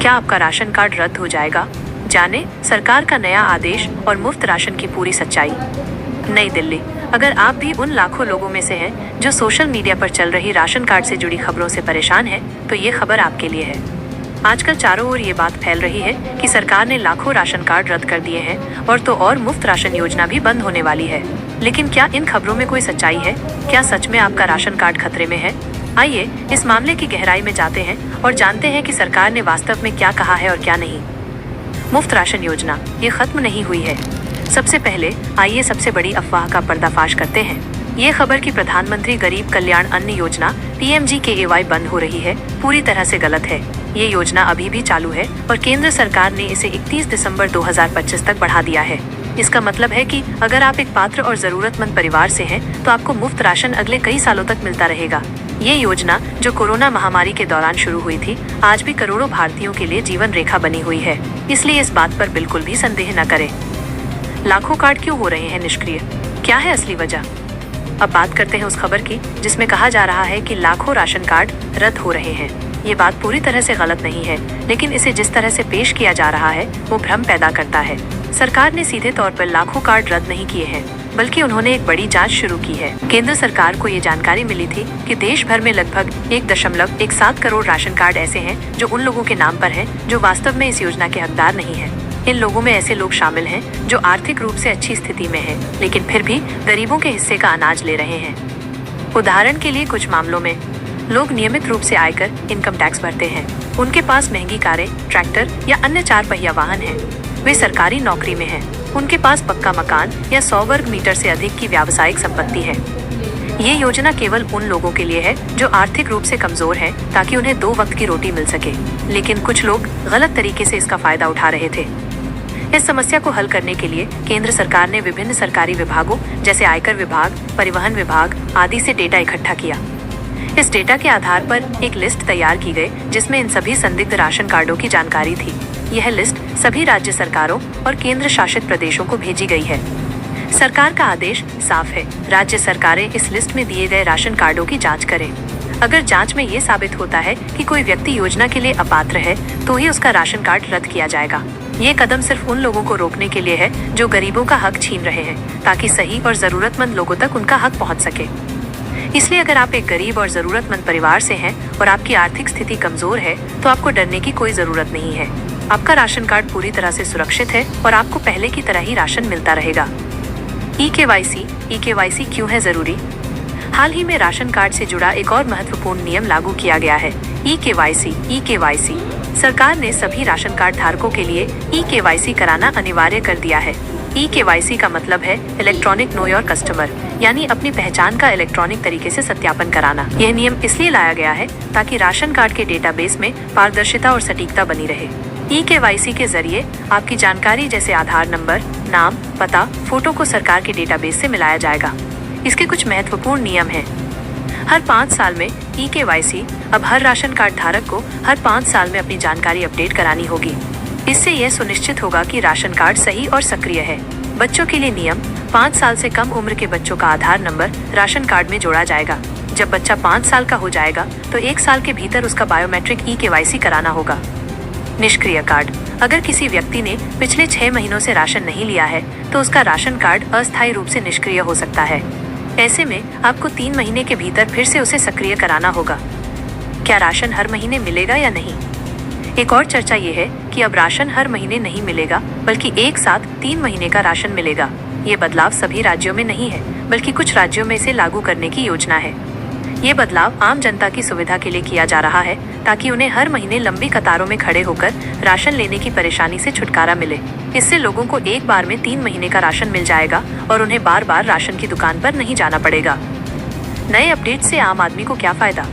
क्या आपका ration card रद्द हो जाएगा? जाने सरकार का नया आदेश और मुफ्त राशन की पूरी सच्चाई। नई दिल्ली। अगर आप भी उन लाखों लोगों में से हैं जो सोशल मीडिया पर चल रही राशन कार्ड से जुड़ी खबरों से परेशान हैं, तो ये खबर आपके लिए है। आजकल चारों ओर ये बात फैल रही है कि सरकार ने लाखों राशन कार्ड रद्द कर दिए हैं और तो और मुफ्त राशन योजना भी बंद होने वाली है। लेकिन क्या इन खबरों में कोई सच्चाई है? क्या सच में आपका राशन कार्ड खतरे में है? आइए इस मामले की गहराई में जाते हैं और जानते हैं कि सरकार ने वास्तव में क्या कहा है और क्या नहीं। मुफ्त राशन योजना ये खत्म नहीं हुई है। सबसे पहले आइए सबसे बड़ी अफवाह का पर्दाफाश करते हैं। ये खबर कि प्रधानमंत्री गरीब कल्याण अन्न योजना PMGKAY बंद हो रही है पूरी तरह से गलत है। ये योजना अभी भी चालू है और केंद्र सरकार ने इसे 31 दिसंबर 2025 तक बढ़ा दिया है। इसका मतलब है कि अगर आप एक पात्र और जरूरतमंद परिवार से हैं, तो आपको मुफ्त राशन अगले कई सालों तक मिलता रहेगा। ये योजना जो कोरोना महामारी के दौरान शुरू हुई थी, आज भी करोड़ों भारतीयों के लिए जीवन रेखा बनी हुई है। इसलिए इस बात पर बिल्कुल भी संदेह न करें। लाखों कार्ड क्यों हो रहे हैं निष्क्रिय? क्या है असली वजह? अब बात करते हैं उस खबर की जिसमें कहा जा रहा है कि लाखों राशन कार्ड रद्द हो रहे हैं। ये बात पूरी तरह से गलत नहीं है, लेकिन इसे जिस तरह से पेश किया जा रहा है वो भ्रम पैदा करता है। सरकार ने सीधे तौर पर लाखों कार्ड रद्द नहीं किए हैं, बल्कि उन्होंने एक बड़ी जांच शुरू की है। केंद्र सरकार को ये जानकारी मिली थी कि देश भर में लगभग 1.17 करोड़ राशन कार्ड ऐसे हैं जो उन लोगों के नाम पर हैं जो वास्तव में इस योजना के हकदार नहीं हैं। इन लोगों में ऐसे लोग शामिल हैं जो आर्थिक रूप से अच्छी स्थिति में हैं, लेकिन फिर भी गरीबों के हिस्से का अनाज ले रहे हैं। उदाहरण के लिए कुछ मामलों में लोग नियमित रूप से आयकर इनकम टैक्स भरते हैं। उनके पास महंगी कारें, ट्रैक्टर या अन्य 4 पहिया वाहन हैं। वे सरकारी नौकरी में हैं। उनके पास पक्का मकान या 100 वर्ग मीटर से अधिक की व्यावसायिक संपत्ति है। ये योजना केवल उन लोगों के लिए है जो आर्थिक रूप से कमजोर हैं, ताकि उन्हें 2 वक्त की रोटी मिल सके। लेकिन कुछ लोग गलत तरीके से इसका फायदा उठा रहे थे। इस समस्या को हल करने के लिए केंद्र सरकार ने विभिन्न सरकारी विभागों जैसे आयकर विभाग, परिवहन विभाग आदि से डेटा इकट्ठा किया। इस डेटा के आधार पर एक लिस्ट तैयार की गई जिसमें इन सभी संदिग्ध राशन कार्डों की जानकारी थी। यह लिस्ट सभी राज्य सरकारों और केंद्र शासित प्रदेशों को भेजी गई है। सरकार का आदेश साफ है, राज्य सरकारें इस लिस्ट में दिए गए राशन कार्डों की जांच करें। अगर जांच में ये साबित होता है कि कोई व्यक्ति योजना के लिए अपात्र है, तो ही उसका राशन कार्ड रद्द किया जाएगा। ये कदम सिर्फ उन लोगों को रोकने के लिए है जो गरीबों का हक छीन रहे हैं, ताकि सही और जरूरतमंद लोगों तक उनका हक पहुंच सके। इसलिए अगर आप एक गरीब और जरूरतमंद परिवार से हैं और आपकी आर्थिक स्थिति कमजोर है, तो आपको डरने की कोई जरूरत नहीं है। आपका राशन कार्ड पूरी तरह से सुरक्षित है और आपको पहले की तरह ही राशन मिलता रहेगा। ई-KYC क्यों है जरूरी? हाल ही में राशन कार्ड से जुड़ा एक और महत्वपूर्ण नियम लागू किया गया है, ई-KYC। सरकार ने सभी राशन कार्ड धारकों के लिए ई-KYC कराना अनिवार्य कर दिया है। ई-KYC का मतलब है इलेक्ट्रॉनिक नो योर कस्टमर, यानी अपनी पहचान का इलेक्ट्रॉनिक तरीके से सत्यापन कराना। यह नियम इसलिए लाया गया है ताकि राशन कार्ड के डेटाबेस में पारदर्शिता और सटीकता बनी रहे। ई-KYC के जरिए आपकी जानकारी जैसे आधार नंबर, नाम, पता, फोटो को सरकार के डेटाबेस से मिलाया जाएगा। इसके कुछ महत्वपूर्ण नियम हैं। हर 5 साल में ई-KYC अब हर राशन कार्ड धारक को हर 5 साल में अपनी जानकारी अपडेट करानी होगी। इससे यह सुनिश्चित होगा कि राशन कार्ड सही और सक्रिय है। बच्चों के लिए नियम, 5 साल से कम उम्र के बच्चों का आधार नंबर राशन कार्ड में जोड़ा जाएगा। जब बच्चा 5 साल का हो जाएगा तो 1 साल के भीतर उसका बायोमेट्रिक ई-KYC कराना होगा। निष्क्रिय कार्ड, अगर किसी व्यक्ति ने पिछले 6 महीनों से राशन नहीं लिया है, तो उसका राशन कार्ड अस्थायी रूप से निष्क्रिय हो सकता है। ऐसे में आपको 3 महीने के भीतर फिर से उसे सक्रिय कराना होगा। क्या राशन हर महीने मिलेगा या नहीं? एक और चर्चा ये है कि अब राशन हर महीने नहीं मिलेगा, बल्कि एक साथ 3 महीने का राशन मिलेगा। ये बदलाव सभी राज्यों में नहीं है, बल्कि कुछ राज्यों में इसे लागू करने की योजना है। ये बदलाव आम जनता की सुविधा के लिए किया जा रहा है, ताकि उन्हें हर महीने लंबी कतारों में खड़े होकर राशन लेने की परेशानी से छुटकारा मिले। इससे लोगों को एक बार में 3 महीने का राशन मिल जाएगा और उन्हें बार बार राशन की दुकान पर नहीं जाना पड़ेगा। नए अपडेट से आम आदमी को क्या फायदा?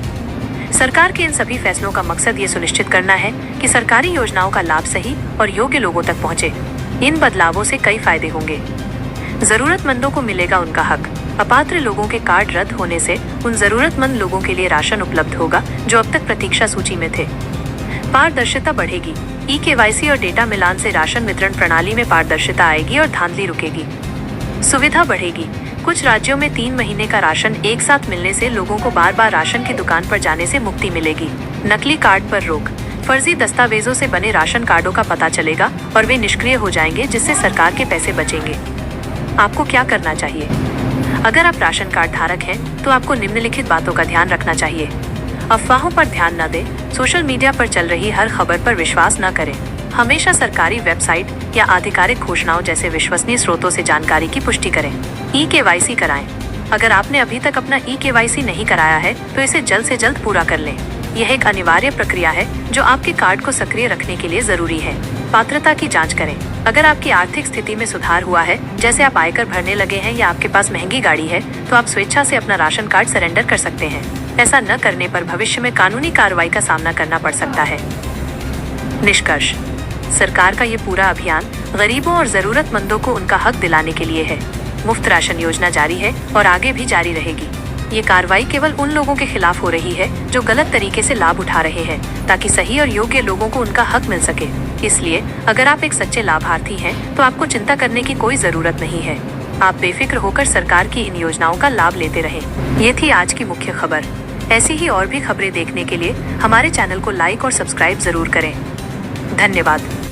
सरकार के इन सभी फैसलों का मकसद ये सुनिश्चित करना है कि सरकारी योजनाओं का लाभ सही और योग्य लोगों तक पहुंचे। इन बदलावों से कई फायदे होंगे। जरूरतमंदों को मिलेगा उनका हक। अपात्र लोगों के कार्ड रद्द होने से उन जरूरतमंद लोगों के लिए राशन उपलब्ध होगा जो अब तक प्रतीक्षा सूची में थे। पारदर्शिता बढ़ेगी। ई-KYC और डेटा मिलान से राशन वितरण प्रणाली में पारदर्शिता आएगी और धांधली रुकेगी। सुविधा बढ़ेगी। कुछ राज्यों में 3 महीने का राशन एक साथ मिलने से लोगों को बार बार राशन की दुकान पर जाने से मुक्ति मिलेगी। नकली कार्ड पर रोक। फर्जी दस्तावेजों से बने राशन कार्डों का पता चलेगा और वे निष्क्रिय हो जाएंगे, जिससे सरकार के पैसे बचेंगे। आपको क्या करना चाहिए? अगर आप राशन कार्ड धारक हैं, तो आपको निम्नलिखित बातों का ध्यान रखना चाहिए। अफवाहों पर ध्यान न दें। सोशल मीडिया पर चल रही हर खबर पर विश्वास न करें। हमेशा सरकारी वेबसाइट या आधिकारिक घोषणाओं जैसे विश्वसनीय स्रोतों से जानकारी की पुष्टि करें। ई-केवाईसी कराएं। अगर आपने अभी तक अपना ई-केवाईसी नहीं कराया है, तो इसे जल्द से जल्द पूरा कर लें। यह एक अनिवार्य प्रक्रिया है जो आपके कार्ड को सक्रिय रखने के लिए जरूरी है। पात्रता की जांच करें। अगर आपकी आर्थिक स्थिति में सुधार हुआ है, जैसे आप आयकर भरने लगे हैं या आपके पास महंगी गाड़ी है, तो आप स्वेच्छा से अपना राशन कार्ड सरेंडर कर सकते हैं। ऐसा न करने पर भविष्य में कानूनी कार्रवाई का सामना करना पड़ सकता है। निष्कर्ष: सरकार का ये पूरा अभियान गरीबों और जरूरतमंदों को उनका हक दिलाने के लिए है। मुफ्त राशन योजना जारी है और आगे भी जारी रहेगी। ये कार्रवाई केवल उन लोगों के खिलाफ हो रही है जो गलत तरीके से लाभ उठा रहे हैं, ताकि सही और योग्य लोगों को उनका हक मिल सके। इसलिए अगर आप एक सच्चे लाभार्थी हैं, तो आपको चिंता करने की कोई जरूरत नहीं है। आप बेफिक्र होकर सरकार की इन योजनाओं का लाभ लेते रहें। ये थी आज की मुख्य खबर। ऐसी ही और भी खबरें देखने के लिए हमारे चैनल को लाइक और सब्सक्राइब जरूर करें। धन्यवाद।